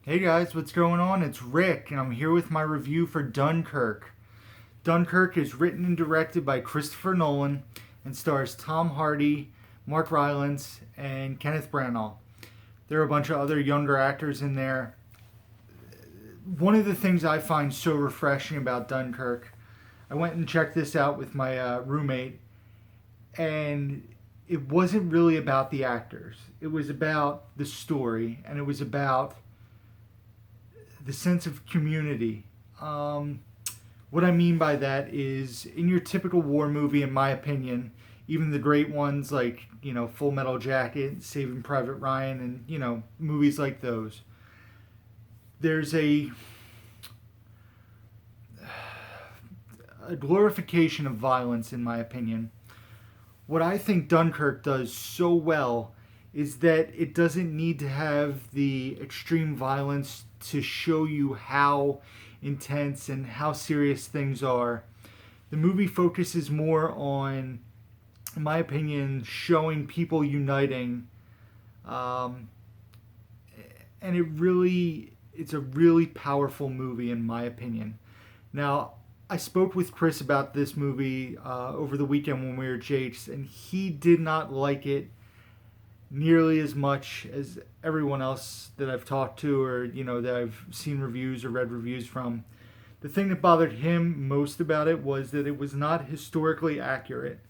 Hey guys, what's going on? It's Rick, and I'm here with my review for Dunkirk. Dunkirk is written and directed by Christopher Nolan and stars Tom Hardy, Mark Rylance, and Kenneth Branagh. There are a bunch of other younger actors in there. One of the things I find so refreshing about Dunkirk, I went and checked this out with my roommate, and it wasn't really about the actors. It was about the story, and it was about the sense of community. What I mean by that is, in your typical war movie, in my opinion, even the great ones like Full Metal Jacket, Saving Private Ryan, and movies like those, there's a glorification of violence, in my opinion. What I think Dunkirk does so well is that it doesn't need to have the extreme violence to show you how intense and how serious things are. The movie focuses more on, in my opinion, showing people uniting, um, and it's a really powerful movie in my opinion. Now, I spoke with Chris about this movie over the weekend when we were at Jake's, and he did not like it nearly as much as everyone else that I've talked to, or that I've seen reviews or read reviews from. The thing that bothered him most about it was that it was not historically accurate.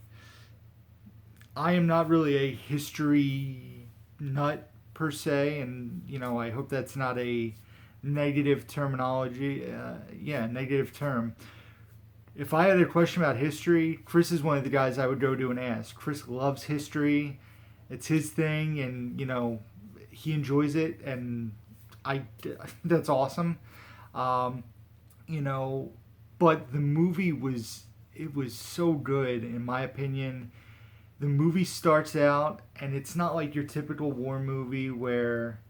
I am not really a history nut per se, and I hope that's not a negative terminology. Negative term. If I had a question about history, Chris is one of the guys I would go to and ask. Chris loves history. It's his thing, and he enjoys it, and I that's awesome. Um, you know, but the movie was so good in my opinion. The movie starts out, and it's not like your typical war movie where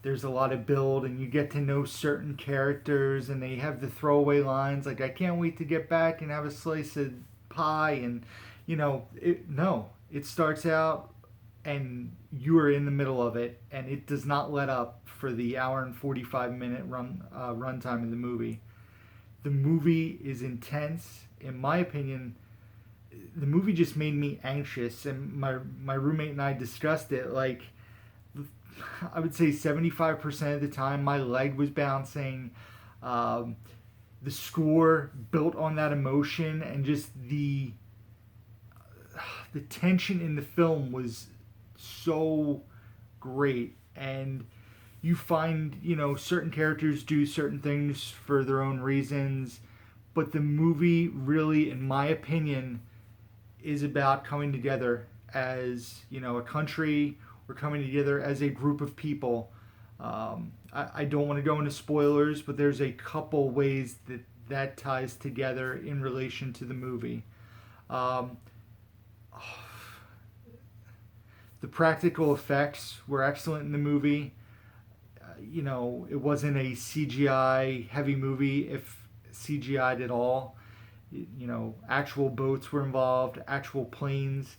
there's a lot of build and you get to know certain characters and they have the throwaway lines like, I can't wait to get back and have a slice of pie, and it starts out and you are in the middle of it, and it does not let up for the hour and 45-minute runtime of the movie. The movie is intense. In my opinion, the movie just made me anxious, and my roommate and I discussed it. Like, I would say 75% of the time, my leg was bouncing. Um, the score built on that emotion, and just the tension in the film was so great. And you find certain characters do certain things for their own reasons, but the movie really, in my opinion, is about coming together as a country. We're coming together as a group of people. I don't want to go into spoilers, but there's a couple ways that ties together in relation to the movie. Um, the practical effects were excellent in the movie. It wasn't a CGI heavy movie, if CGI'd at all. Actual boats were involved, actual planes.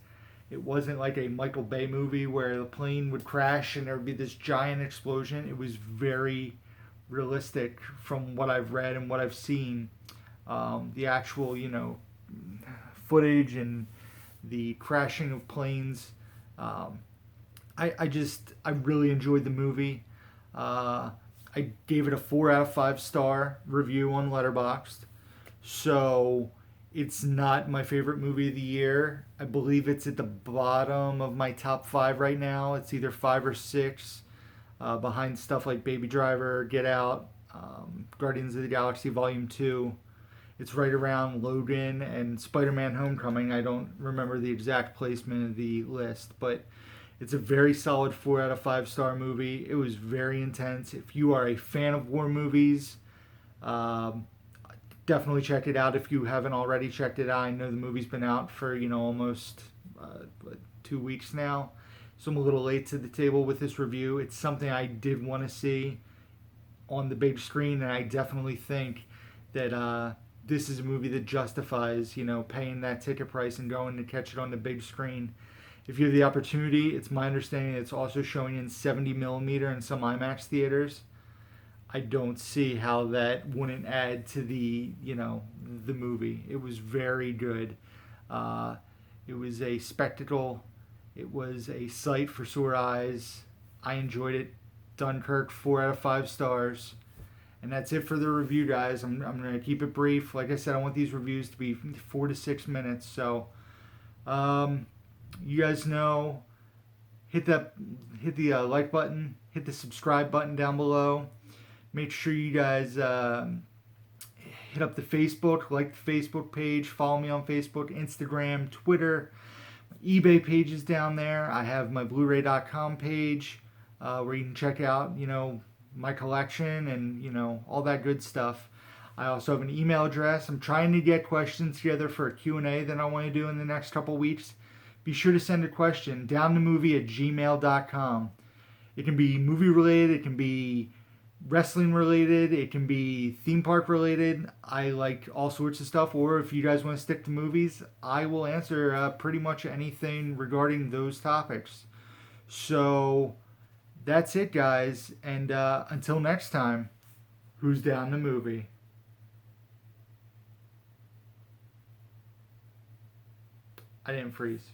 It wasn't like a Michael Bay movie where the plane would crash and there would be this giant explosion. It was very realistic from what I've read and what I've seen. The actual, footage and the crashing of planes. I really enjoyed the movie. I gave it a 4 out of 5 star review on Letterboxd. So it's not my favorite movie of the year. I believe it's at the bottom of my top 5 right now. It's either 5 or 6, behind stuff like Baby Driver, Get Out, Guardians of the Galaxy Volume 2. It's right around Logan and Spider-Man Homecoming. I don't remember the exact placement of the list, but it's a very solid 4 out of 5 star movie. It was very intense. If you are a fan of war movies, definitely check it out if you haven't already checked it out. I know the movie's been out for almost 2 weeks now, so I'm a little late to the table with this review. It's something I did want to see on the big screen, and I definitely think that this is a movie that justifies paying that ticket price and going to catch it on the big screen. If you have the opportunity, it's my understanding it's also showing in 70 millimeter in some IMAX theaters. I don't see how that wouldn't add to the movie. It was very good. Uh, it was a spectacle. It was a sight for sore eyes. I enjoyed it. Dunkirk, 4 out of 5 stars. And that's it for the review, guys. I'm going to keep it brief. Like I said, I want these reviews to be 4 to 6 minutes. So, you guys know, hit the like button, hit the subscribe button down below. Make sure you guys hit up the Facebook, like the Facebook page, follow me on Facebook, Instagram, Twitter. eBay page is down there. I have my Blu-ray.com page where you can check out, my collection and, all that good stuff. I also have an email address. I'm trying to get questions together for a Q&A that I want to do in the next couple weeks. Be sure to send a question downthemovie@gmail.com. It can be movie related. It can be wrestling related. It can be theme park related. I like all sorts of stuff. Or if you guys want to stick to movies, I will answer pretty much anything regarding those topics. So that's it, guys. And until next time, who's down the movie? I didn't freeze.